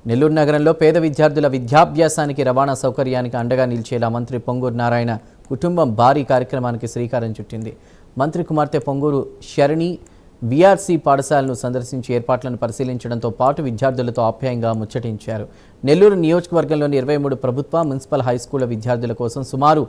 నెల్లూరు నగరంలో పేద విద్యార్థుల విద్యాభ్యాసానికి రవాణా సౌకర్యానికి అండగా నిలిచేలా మంత్రి పొంగూరు నారాయణ కుటుంబం భారీ కార్యక్రమానికి శ్రీకారం చుట్టింది. మంత్రి కుమార్తె పొంగూరు శరణి వీఆర్సీ పాఠశాలను సందర్శించి ఏర్పాట్లను పరిశీలించడంతో పాటు విద్యార్థులతో ఆప్యాయంగా ముచ్చటించారు. నెల్లూరు నియోజకవర్గంలోని 23 ప్రభుత్వ మున్సిపల్ హైస్కూళ్ల విద్యార్థుల కోసం సుమారు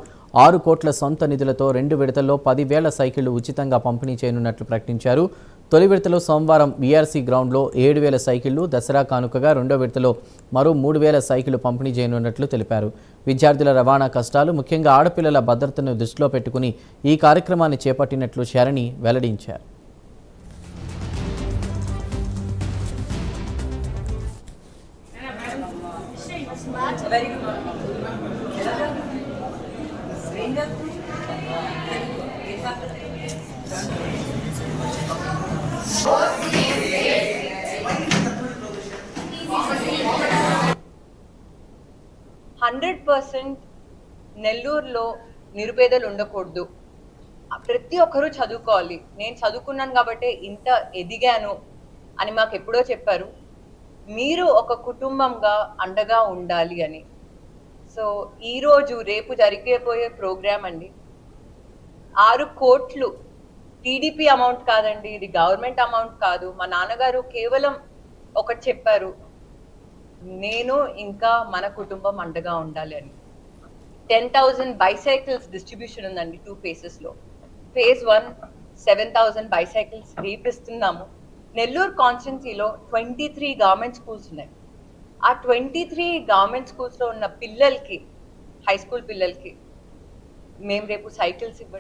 6 కోట్ల సొంత నిధులతో 2 విడతల్లో 10,000 సైకిళ్లు ఉచితంగా పంపిణీ చేయనున్నట్లు ప్రకటించారు. తొలి విడతలో సోమవారం వీఆర్సీ గ్రౌండ్లో 7,000 సైకిళ్లు, దసరా కానుకగా రెండో విడతలో మరో 3,000 సైకిళ్లు పంపిణీ చేయనున్నట్లు తెలిపారు. విద్యార్థుల రవాణా కష్టాలు, ముఖ్యంగా ఆడపిల్లల భద్రతను దృష్టిలో పెట్టుకుని ఈ కార్యక్రమాన్ని చేపట్టినట్లు శరణి వెల్లడించారు. Very good. 100% నెల్లూరులో నిరుపేదలు ఉండకూడదు. ప్రతి ఒక్కరూ చదువుకోవాలి. నేను చదువుకున్నాను కాబట్టి ఇంత ఎదిగాను అని మాకు ఎప్పుడో చెప్పారు. మీరు ఒక కుటుంబంగా అండగా ఉండాలి అని. సో ఈరోజు రేపు జరిగిపోయే ప్రోగ్రామ్ అండి 6 కోట్లు టీడీపీ అమౌంట్ కాదండి, ఇది గవర్నమెంట్ అమౌంట్ కాదు. మా నాన్నగారు కేవలం ఒకటి చెప్పారు, నేను ఇంకా మన కుటుంబం అండగా ఉండాలి అని. 10,000 బైసైకిల్స్ డిస్ట్రిబ్యూషన్ ఉందండి 2 phases. Phase 1 7,000 బైసైకిల్స్ రేపిస్తున్నాము. నెల్లూరు కాన్స్టిట్యున్సీలో 23 గవర్నమెంట్ స్కూల్స్ ఉన్నాయి. ఆ 23 గవర్నమెంట్ స్కూల్స్లో ఉన్న పిల్లలకి, హై స్కూల్ పిల్లలకి మేము రేపు సైకిల్స్ ఇవ్వడం